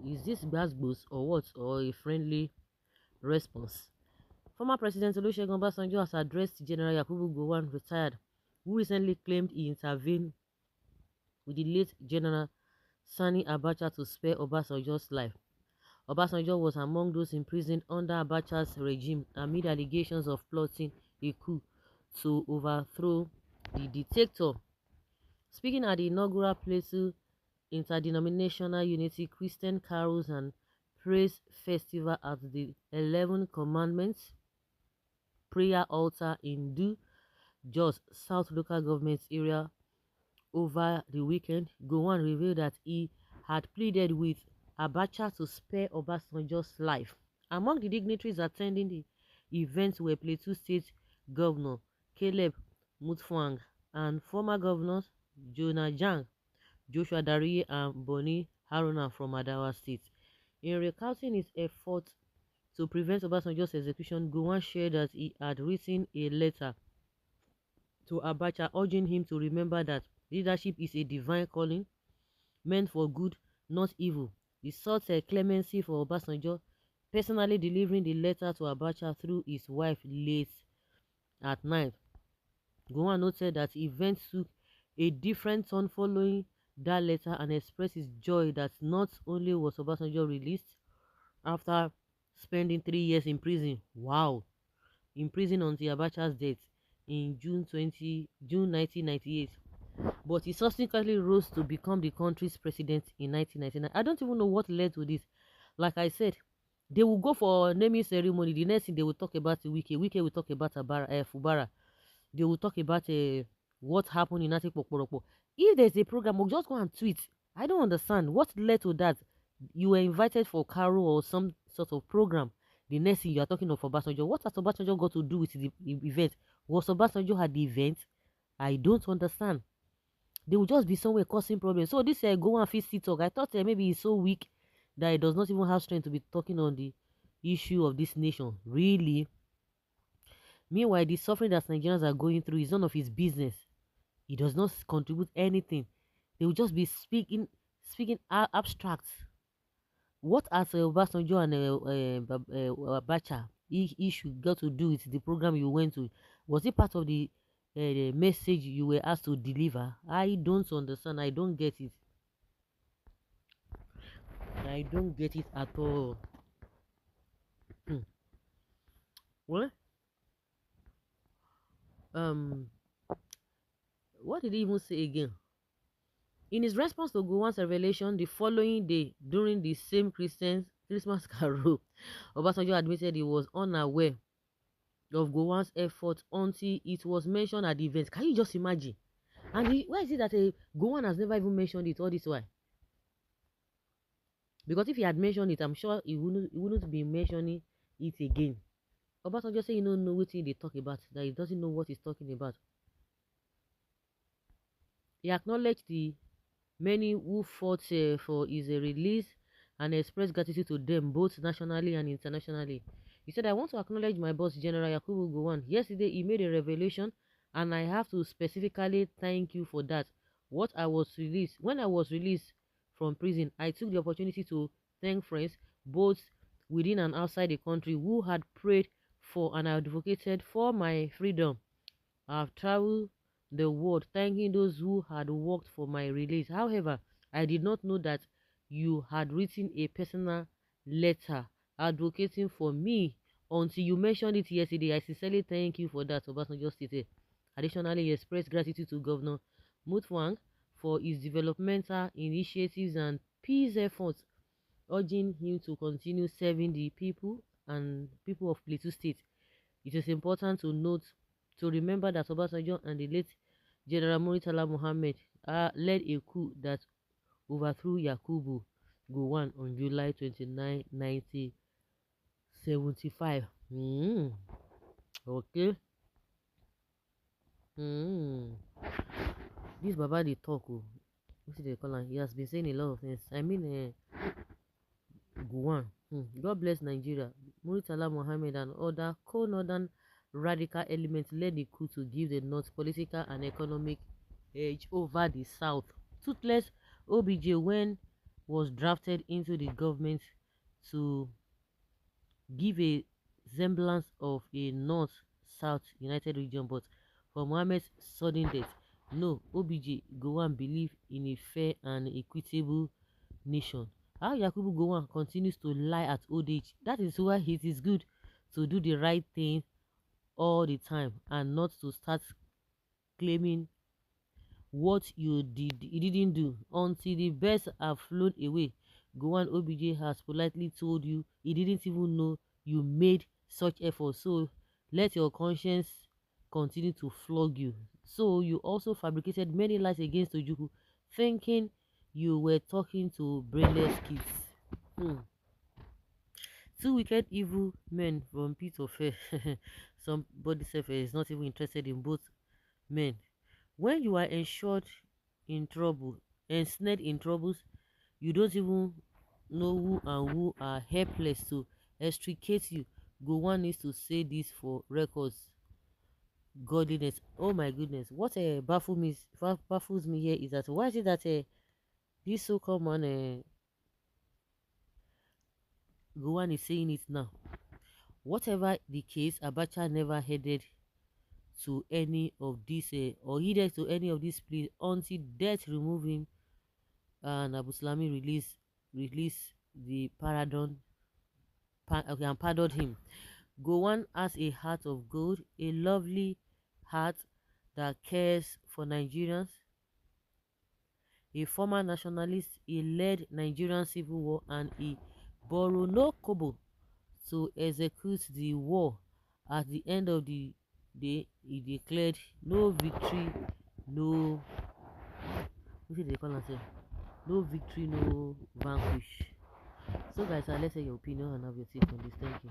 Is this Gbasgbos or what? Or a friendly response? Former President Olusegun Obasanjo has addressed General Yakubu Gowon, retired, who recently claimed he intervened with the late General Sani Abacha to spare Obasanjo's life. Obasanjo was among those imprisoned under Abacha's regime amid allegations of plotting a coup to overthrow the dictator. Speaking at the inaugural Plateau Interdenominational Unity Christian Carols and Praise Festival at the 11 Commandments Prayer Altar in Jos South Local Government area over the weekend, Gowon revealed that he had pleaded with Abacha to spare Obasanjo's life. Among the dignitaries attending the event were Plateau State Governor Caleb Mutfwang and former governors Jonah Jang, Joshua Dariye and Boni Haruna from Adawa State. In recounting his efforts to prevent Obasanjo's execution, Gowon shared that he had written a letter to Abacha urging him to remember that leadership is a divine calling meant for good, not evil. He sought clemency for Obasanjo, personally delivering the letter to Abacha through his wife late at night. Gowon noted that events took a different turn following that letter and expressed his joy that not only was Obasanjo released after spending 3 years in prison, wow, in prison until Abacha's death in June 1998, but he subsequently rose to become the country's president in 1999. I don't even know what led to this. Like I said, they will go for naming ceremony. The next thing they will talk about the Wike. Wike will talk about Fubara. They will talk about what happened in Atikpokporokpo. If there's a program, we'll just go and tweet. I don't understand what led to that. You were invited for Caro or some sort of program. The next thing you are talking of Obasanjo. What has Obasanjo got to do with the event? Was Obasanjo at the event? I don't understand. They will just be somewhere causing problems. So this go and fix talk. I thought maybe he's so weak that he does not even have strength to be talking on the issue of this nation. Really? Meanwhile, the suffering that Nigerians are going through is none of his business. He does not contribute anything. They will just be speaking abstract. What has Obasanjo and Abacha issue got to do with the program you went to? Was it part of the message you were asked to deliver? I don't understand. I don't get it. I don't get it at all. Hmm. Well, um, what did he even say again? In his response to Gowon's revelation the following day during the same Christmas carol, Obasanjo admitted he was unaware of Gowon's effort until it was mentioned at the event. Can you just imagine? And why is it that Gowon has never even mentioned it all this while? Because if he had mentioned it, I'm sure he wouldn't be mentioning it again. Obasanjo say he don't know what they talk about, that he doesn't know what he's talking about. He acknowledged the many who fought for his release and expressed gratitude to them both nationally and internationally. He said, I want to acknowledge my boss, General Yakubu Gowon. Yesterday, he made a revelation, and I have to specifically thank you for that. When I was released from prison, I took the opportunity to thank friends, both within and outside the country, who had prayed for and advocated for my freedom. I've traveled the world thanking those who had worked for my release. However, I did not know that you had written a personal letter advocating for me until you mentioned it yesterday. I sincerely thank you for that, Obasanjo stated. Additionally, he expressed gratitude to Governor Mutfwang for his developmental initiatives and peace efforts, urging him to continue serving the people of Plateau State. It is important to remember that Obasanjo and the late General Muritala Mohammed led a coup that overthrew Yakubu Gowon on July 29, 1975. Okay. Mm. This Baba dey talk. Oh. What they call him? He has been saying a lot of things. I mean, Gowon. God bless Nigeria. Muritala Mohammed and other co-northern radical elements led the coup to give the North political and economic edge over the South. Toothless OBJ when was drafted into the government to give a semblance of a north-south united region, but for Mohammed's sudden death, no, OBJ Gowon believe in a fair and equitable nation. How Yakubu Gowon continues to lie at old age, that is why it is good to do the right thing all the time and not to start claiming what you didn't do until the birds have flown away. Gowon OBJ has politely told you he didn't even know you made such effort. So let your conscience continue to flog you. So you also fabricated many lies against Ojukwu, thinking you were talking to brainless kids. Hmm. Two wicked evil men from pit of hell. Somebody self is not even interested in both men. When you are ensured in trouble, ensnared in troubles, you don't even know who and who are helpless to extricate you. Gowon needs to say this for records. Godliness. Oh my goodness. What baffles me here is that why is it that this so-called man Gowon is saying it now? Whatever the case, Abacha never headed to any of these or heeded to any of these pleas until death removed him and Abu Slami released the okay, and pardoned him. Gowon has a heart of gold, a lovely heart that cares for Nigerians. A former nationalist, he led Nigerian civil war and he borrowed no kobo to execute the war. At the end of the day, he declared no victory, no what did they call it? No victory, no vanquish. So guys, let's say your opinion and have your take on this. Thank you.